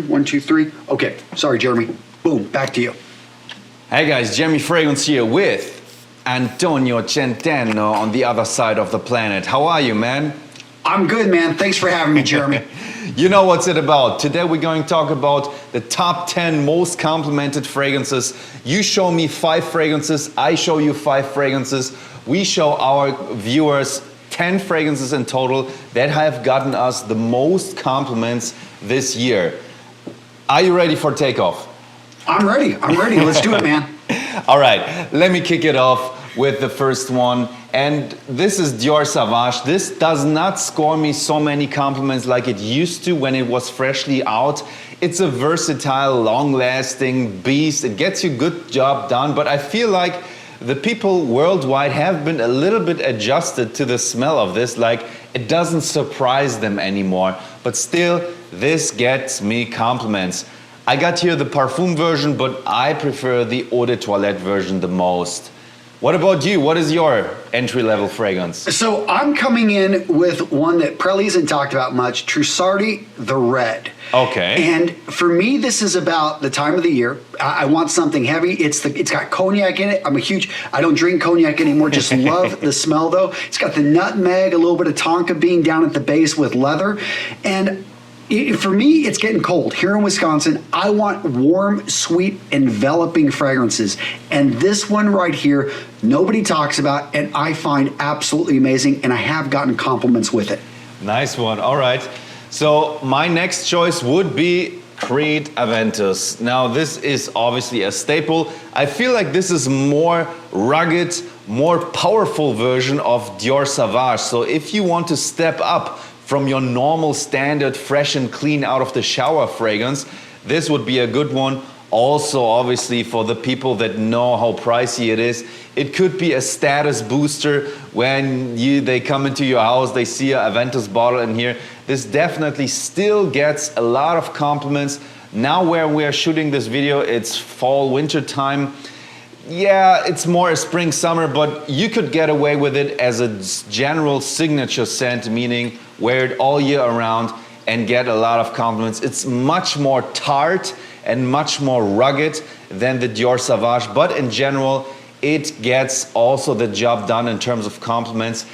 1, 2, 3. Okay, sorry, Jeremy. Boom, back to you. Hey guys, Jeremy Fragrance here with Antonio Centeno on the other side of the planet. How are you, man? I'm good, man. Thanks for having me, Jeremy. You know what's it about. Today we're going to talk about the top 10 most complimented fragrances. You show me 5 fragrances, I show you 5 fragrances. We show our viewers 10 fragrances in total that have gotten us the most compliments this year. Are you ready for takeoff? I'm ready. Let's do it, man. All right, let me kick it off with the first one. And this is Dior Sauvage. This does not score me so many compliments like it used to when it was freshly out. It's a versatile, long-lasting beast. It gets you good job done, but I feel like the people worldwide have been a little bit adjusted to the smell of this, like it doesn't surprise them anymore. But still, this gets me compliments. I got here the parfum version, but I prefer the eau de toilette version the most. What about you? What is your entry-level fragrance? So I'm coming in with one that probably isn't talked about much, Trussardi the Red. Okay. And for me, this is about the time of the year. I want something heavy. It's got cognac in it. I don't drink cognac anymore, just love the smell though. It's got the nutmeg, a little bit of tonka bean down at the base with leather. And for me, it's getting cold. Here in Wisconsin, I want warm, sweet, enveloping fragrances. And this one right here, nobody talks about, and I find absolutely amazing, and I have gotten compliments with it. Nice one, all right. So my next choice would be Creed Aventus. Now this is obviously a staple. I feel like this is more rugged, more powerful version of Dior Sauvage. So if you want to step up from your normal standard fresh and clean out of the shower fragrance, this would be a good one. Also, obviously, for the people that know how pricey it is, it could be a status booster when they come into your house, they see an Aventus bottle in here. This definitely still gets a lot of compliments. Now where we're shooting this video, it's fall, winter time. Yeah, it's more a spring, summer, but you could get away with it as a general signature scent, meaning wear it all year around and get a lot of compliments. It's much more tart and much more rugged than the Dior Sauvage, but in general, it gets also the job done in terms of compliments.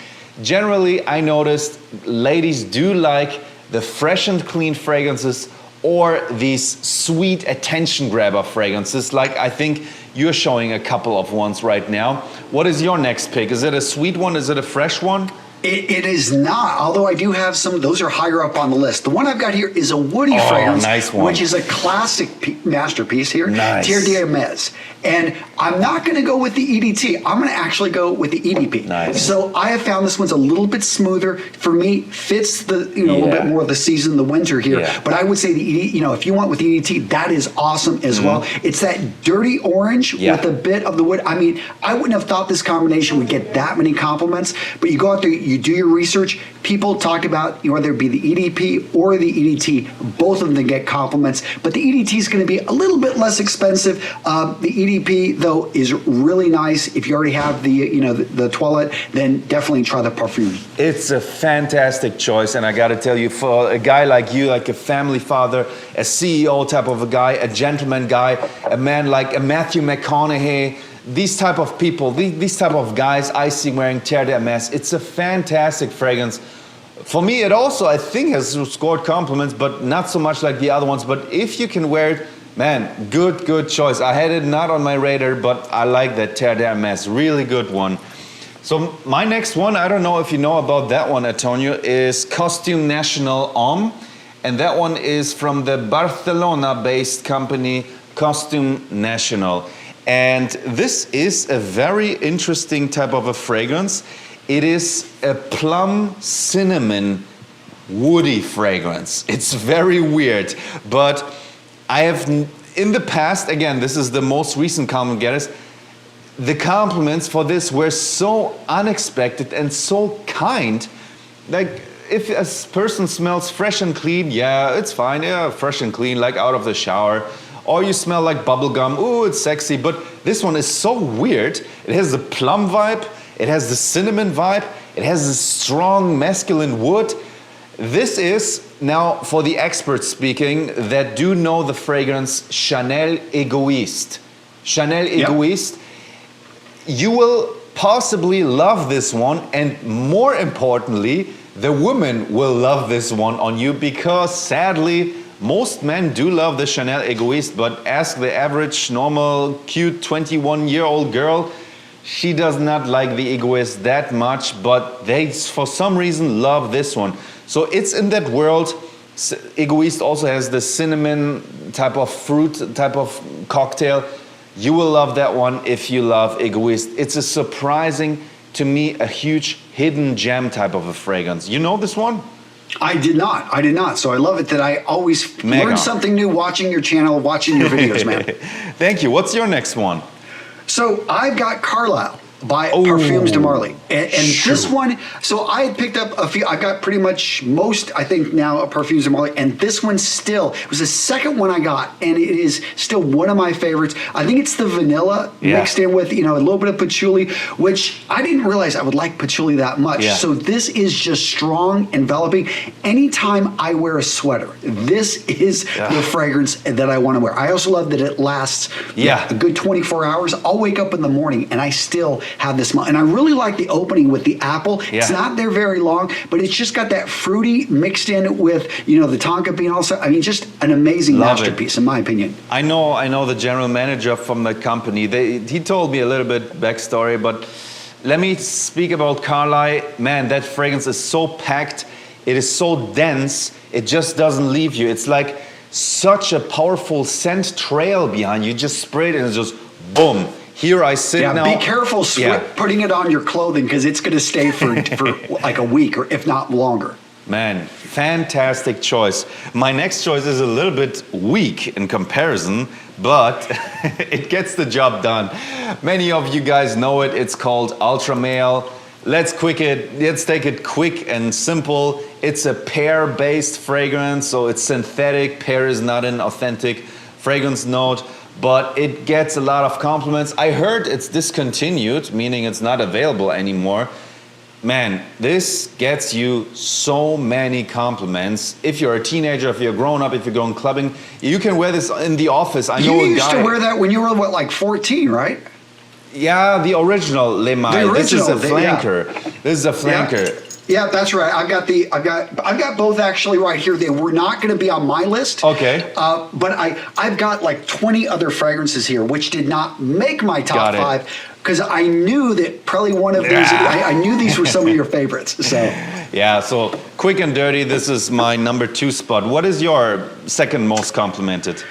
Generally, I noticed ladies do like the fresh and clean fragrances or these sweet attention grabber fragrances, like I think you're showing a couple of ones right now. What is your next pick? Is it a sweet one? Is it a fresh one? It is not, although I do have some, those are higher up on the list. The one I've got here is a woody fragrance, nice one. which is a classic masterpiece here, nice. TERRE de HERMES. And I'm not gonna go with the EDT, I'm gonna actually go with the EDP. Nice. So I have found this one's a little bit smoother. For me, fits the, a little bit more of the season, the winter here. Yeah. But I would say the if you went with the EDT, that is awesome as well. It's that dirty orange with a bit of the wood. I mean, I wouldn't have thought this combination would get that many compliments, but you go out there, you do your research, people talk about whether it be the EDP or the EDT, both of them get compliments, but the EDT is going to be a little bit less expensive. The EDP though is really nice. If you already have the the toilet, then definitely try the Parfums. It's a fantastic choice, and I got to tell you, for a guy like you, like a family father, a CEO type of a guy, a gentleman guy, a man like a Matthew McConaughey, these type of people, these type of guys I see wearing TERRE de HERMES, it's a fantastic fragrance. For me, it also, I think, has scored compliments, but not so much like the other ones. But if you can wear it, man, good choice. I had it not on my radar, but I like that TERRE de HERMES, really good one. So my next one, I don't know if you know about that one, Antonio, is Costume National Homme. And that one is from the Barcelona-based company Costume National. And this is a very interesting type of a fragrance. It is a plum cinnamon woody fragrance. It's very weird, but I have in the past, again, this is the most recent compliment getters, the compliments for this were so unexpected and so kind. Like, if a person smells fresh and clean, yeah, it's fine, yeah, fresh and clean, like out of the shower. Or you smell like bubblegum, ooh, it's sexy. But this one is so weird. It has the plum vibe, it has the cinnamon vibe, it has the strong masculine wood. This is now for the experts speaking that do know the fragrance Chanel Egoiste. Chanel Egoiste, you will possibly love this one, and more importantly, the women will love this one on you, because sadly, most men do love the Chanel Egoiste, but ask the average, normal, cute 21-year-old girl, she does not like the Egoiste that much, but they, for some reason, love this one. So it's in that world. Egoiste also has the cinnamon type of fruit, type of cocktail. You will love that one if you love Egoiste. It's a surprising, to me, a huge hidden gem type of a fragrance. You know this one? I did not. So I love it that I always learn something new watching your channel, watching your videos, man. Thank you. What's your next one? So I've got Carlisle by Parfums de Marly. And this one, so I had picked up a few, I got pretty much most, I think now, of Parfums de Marly, and this one still, it was the second one I got, and it is still one of my favorites. I think it's the vanilla mixed in with, you know, a little bit of patchouli, which I didn't realize I would like patchouli that much. So this is just strong, enveloping. Anytime I wear a sweater, this is the fragrance that I want to wear. I also love that it lasts a good 24 hours. I'll wake up in the morning and I still have this smell. And I really like the opening with the apple. It's not there very long, but it's just got that fruity mixed in with, you know, the tonka bean also. I mean, just an amazing masterpiece, in my opinion. I know the general manager from that company. He told me a little bit backstory, but let me speak about Carlisle. Man, that fragrance is so packed. It is so dense. It just doesn't leave you. It's like such a powerful scent trail behind you. Just spray it and it's just boom. Here I sit now. Be careful putting it on your clothing, because it's going to stay for like a week, or if not longer. Man, fantastic choice. My next choice is a little bit weak in comparison, but it gets the job done. Many of you guys know it. It's called Ultra Male. Let's take it quick and simple. It's a pear-based fragrance, so it's synthetic. Pear is not an authentic fragrance note, but it gets a lot of compliments. I heard it's discontinued, meaning it's not available anymore. Man, this gets you so many compliments. If you're a teenager, if you're grown up, if you're going clubbing, you can wear this in the office. I know a guy. You used to wear that when you were, what, like 14, right? Yeah, the original Le Male. This is a flanker. This is a flanker. Yeah, that's right. I've got both actually right here. They were not going to be on my list. Okay. But I've got like 20 other fragrances here, which did not make my top 5, because I knew that probably one of these. I knew these were some of your favorites. So. Yeah. So quick and dirty. This is my number 2 spot. What is your second most complimented?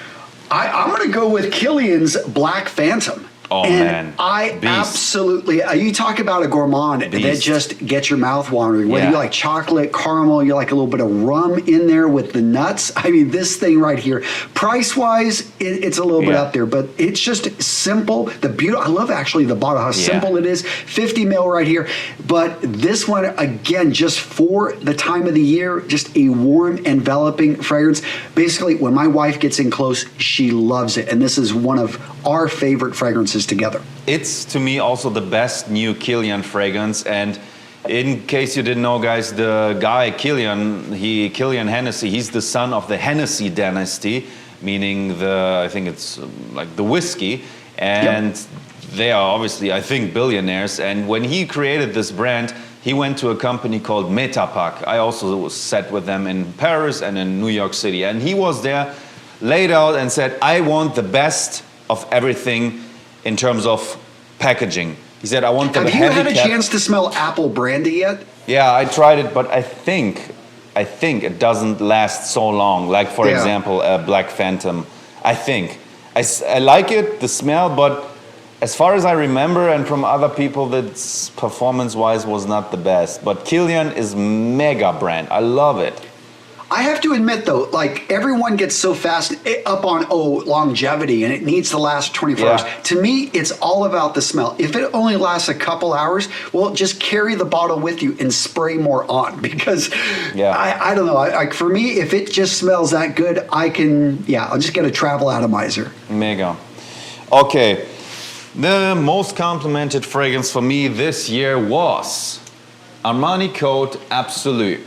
I'm going to go with Kilian's Black Phantom. Oh, and man. I absolutely, you talk about a gourmand that just gets your mouth watering. Whether you like chocolate, caramel, you like a little bit of rum in there with the nuts. I mean, this thing right here, price-wise, it's a little bit up there, but it's just simple. I love actually the bottle, how simple it is. 50 ml right here. But this one, again, just for the time of the year, just a warm, enveloping fragrance. Basically, when my wife gets in close, she loves it. And this is one of our favorite fragrances together. It's, to me, also the best new Kilian fragrance. And in case you didn't know, guys, the guy Kilian Hennessy, he's the son of the Hennessy dynasty, meaning I think it's like the whiskey. And they are obviously, I think, billionaires. And when he created this brand, he went to a company called Metapac. I also sat with them in Paris and in New York City. And he was there, laid out and said, I want the best of everything in terms of packaging. He said, I want the heavy cap. Have you had a chance to smell apple brandy yet? Yeah, I tried it, but I think it doesn't last so long. Like, for example, a Black Phantom. I think. I like it, the smell, but as far as I remember, and from other people, that's performance-wise was not the best. But Kilian is mega brand. I love it. I have to admit, though, like, everyone gets so fast up on, longevity, and it needs to last 24 hours. To me, it's all about the smell. If it only lasts a couple hours, well, just carry the bottle with you and spray more on, because I don't know. For me, if it just smells that good, I'll just get a travel atomizer. Mega. Okay. The most complimented fragrance for me this year was Armani Code ABSOLU.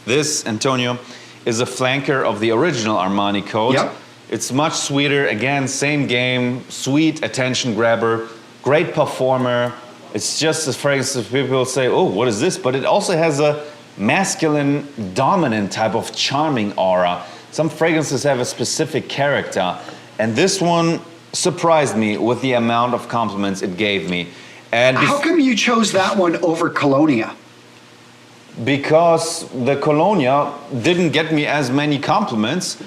This, Antonio, is a flanker of the original Armani coat. Yep. It's much sweeter. Again, same game. Sweet attention grabber. Great performer. It's just as fragrance that people say, oh, what is this? But it also has a masculine, dominant type of charming aura. Some fragrances have a specific character. And this one surprised me with the amount of compliments it gave me. And how come you chose that one over Colonia? Because the Colonia didn't get me as many compliments.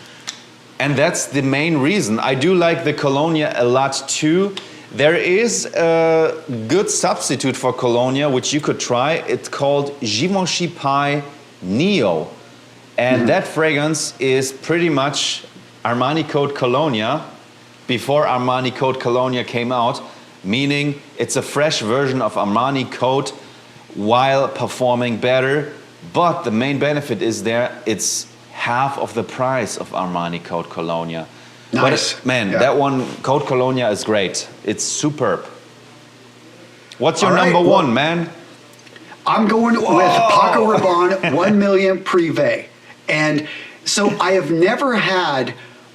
And that's the main reason. I do like the Colonia a lot too. There is a good substitute for Colonia, which you could try. It's called Givenchy Pie Neo. And that fragrance is pretty much Armani Code Colonia before Armani Code Colonia came out, meaning it's a fresh version of Armani Code while performing better. But the main benefit is it's half of the price of Armani Code Colonia. Nice. But man, that one, Code Colonia, is great. It's superb. What's your number one, man? I'm going with Paco Rabanne 1 million Privé. And so I have never had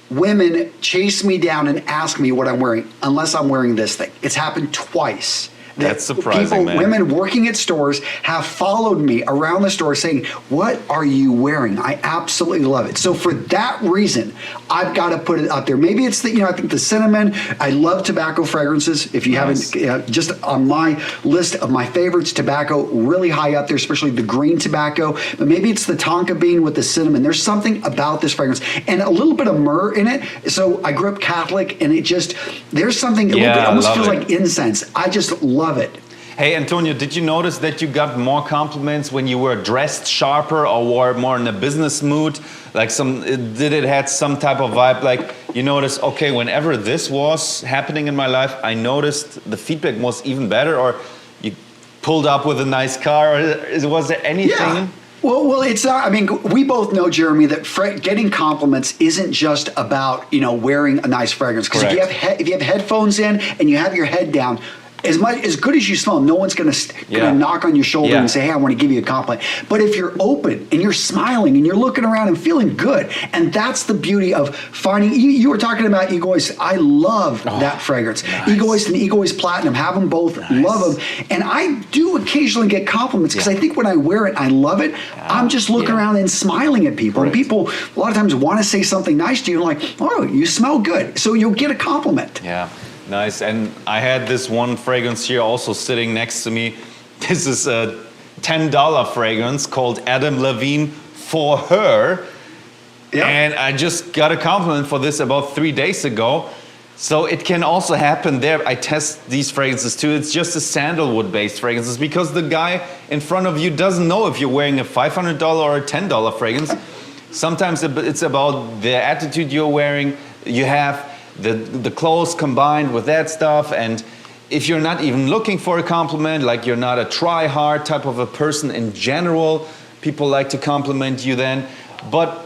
women chase me down and ask me what I'm wearing unless I'm wearing this thing. It's happened twice. That's surprising, man. Women working at stores have followed me around the store saying, what are you wearing? I absolutely love it. So for that reason, I've got to put it up there. Maybe it's the, I think the cinnamon. I love tobacco fragrances. If you haven't, just on my list of my favorites, tobacco really high up there, especially the green tobacco. But maybe it's the tonka bean with the cinnamon. There's something about this fragrance and a little bit of myrrh in it. So I grew up Catholic, and it just, there's something, a little bit, almost feels like incense. I just love it. Hey, Antonio, did you notice that you got more compliments when you were dressed sharper or were more in a business mood? Like did it had some type of vibe? Like you notice, okay, whenever this was happening in my life, I noticed the feedback was even better, or you pulled up with a nice car, or was there anything? Yeah. Well, it's not, I mean, we both know, Jeremy, that getting compliments isn't just about, wearing a nice fragrance. Because if you have headphones in and you have your head down, as good as you smell, no one's going to knock on your shoulder and say, hey, I want to give you a compliment. But if you're open and you're smiling and you're looking around and feeling good, and that's the beauty of finding, you were talking about Egoist. I love that fragrance. Nice. Egoist and Egoist Platinum, have them both, love them. And I do occasionally get compliments because I think when I wear it, I love it. I'm just looking around and smiling at people. And people a lot of times want to say something nice to you, and like, oh, you smell good. So you'll get a compliment. Yeah. Nice. And I had this one fragrance here also sitting next to me. This is a $10 fragrance called Adam Levine for Her. Yep. And I just got a compliment for this about 3 days ago. So it can also happen there. I test these fragrances too. It's just a sandalwood based fragrances because the guy in front of you doesn't know if you're wearing a $500 or a $10 fragrance. Sometimes it's about the attitude you're wearing. You have the clothes combined with that stuff, and if you're not even looking for a compliment, like you're not a try-hard type of a person in general, people like to compliment you then. But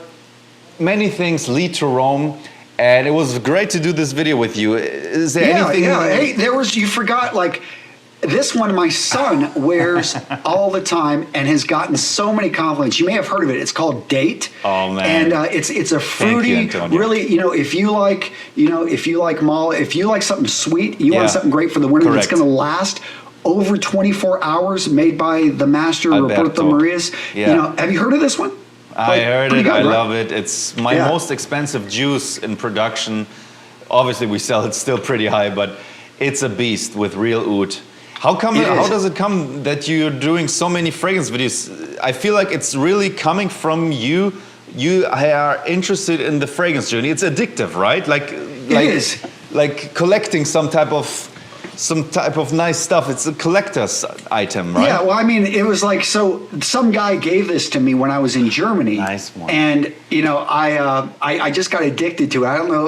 many things lead to Rome, and it was great to do this video with you. Is there anything? Yeah, hey, you forgot, like, this one my son wears all the time and has gotten so many compliments. You may have heard of it. It's called Date. Oh man! And it's a fruity, really. If you like something sweet, you want something great for the winter that's going to last over 24 hours. Made by the master Roberto Marias. Yeah. Have you heard of this one? I heard it. I love it. It's my most expensive juice in production. Obviously, we sell it still pretty high, but it's a beast with real oud. How does it come that you're doing so many fragrance videos? I feel like it's really coming from you. You are interested in the fragrance journey. It's addictive, right? It is. Like collecting some type of nice stuff. It's a collector's item, right? Yeah, well, I mean, it was like, so some guy gave this to me when I was in Germany. Nice one. And, I just got addicted to it. I don't know,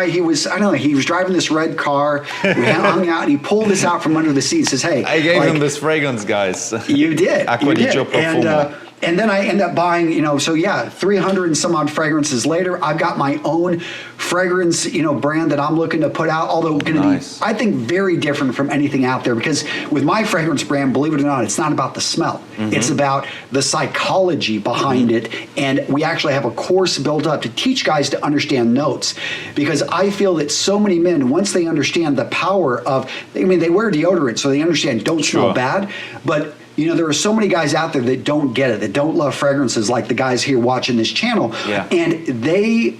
he was driving this red car. We hung out, and he pulled this out from under the seat and says, hey. I gave him this fragrance, guys. You did. Acqua di Gio Profumo. And then I end up buying, 300 and some odd fragrances later, I've got my own fragrance fragrance, brand that I'm looking to put out, although going to Nice. be, I think, very different from anything out there, because with my fragrance brand, believe it or not, it's not about the smell. It's about the psychology behind it, and we actually have a course built up to teach guys to understand notes, because I feel that so many men, once they understand the power of, they wear deodorant, so they understand don't smell Sure. bad, but there are so many guys out there that don't get it, that don't love fragrances like the guys here watching this channel. Yeah. And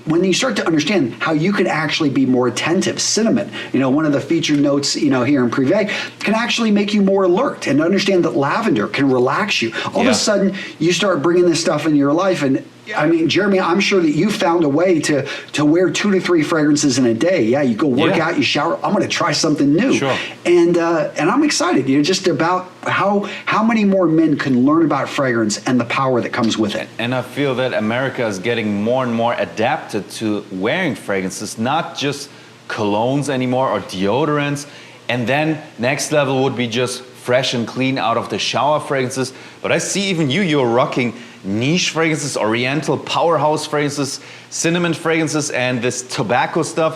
when you start to understand how you can actually be more attentive, cinnamon, one of the featured notes, here in Privé, can actually make you more alert, and understand that lavender can relax you. All of Yeah. a sudden, you start bringing this stuff into your life, and Jeremy, I'm sure that you found a way to wear 2 to 3 fragrances in a day. Yeah, you go work out, you shower. I'm going to try something new. Sure. And I'm excited, just about how many more men can learn about fragrance and the power that comes with it. And I feel that America is getting more and more adapted to wearing fragrances, not just colognes anymore or deodorants. And then next level would be just fresh and clean out of the shower fragrances. But I see even you're rocking niche fragrances, oriental powerhouse fragrances, cinnamon fragrances, and this tobacco stuff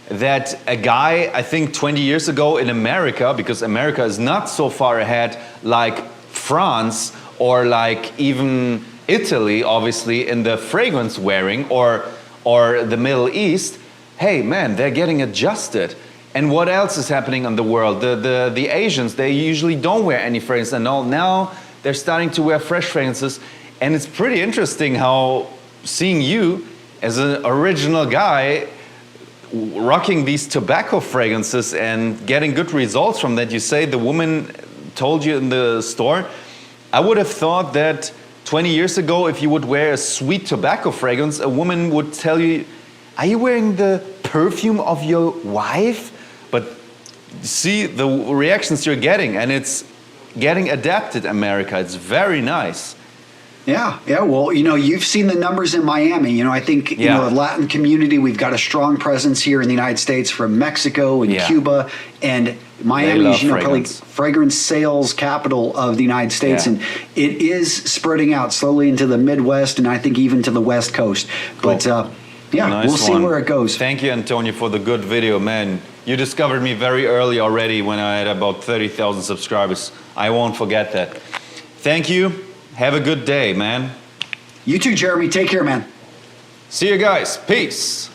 that a guy, I think 20 years ago in America, because America is not so far ahead like France or like even Italy, obviously, in the fragrance wearing, or the Middle East, hey man, they're getting adjusted. And what else is happening in the world? The Asians, they usually don't wear any fragrance, and now they're starting to wear fresh fragrances. And it's pretty interesting how seeing you as an original guy rocking these tobacco fragrances and getting good results from that. You say the woman told you in the store. I would have thought that 20 years ago, if you would wear a sweet tobacco fragrance, a woman would tell you, are you wearing the perfume of your wife? But see the reactions you're getting, and it's getting adapted, America. It's very nice. Yeah. Well, you've seen the numbers in Miami. I think, the Latin community, we've got a strong presence here in the United States, from Mexico and Cuba, and Miami is, probably fragrance sales capital of the United States. And it is spreading out slowly into the Midwest, and I think even to the West Coast. But, Nice we'll see where it goes. Thank you, Antonio, for the good video, man. You discovered me very early already when I had about 30,000 subscribers. I won't forget that. Thank you. Have a good day, man. You too, Jeremy. Take care, man. See you guys. Peace.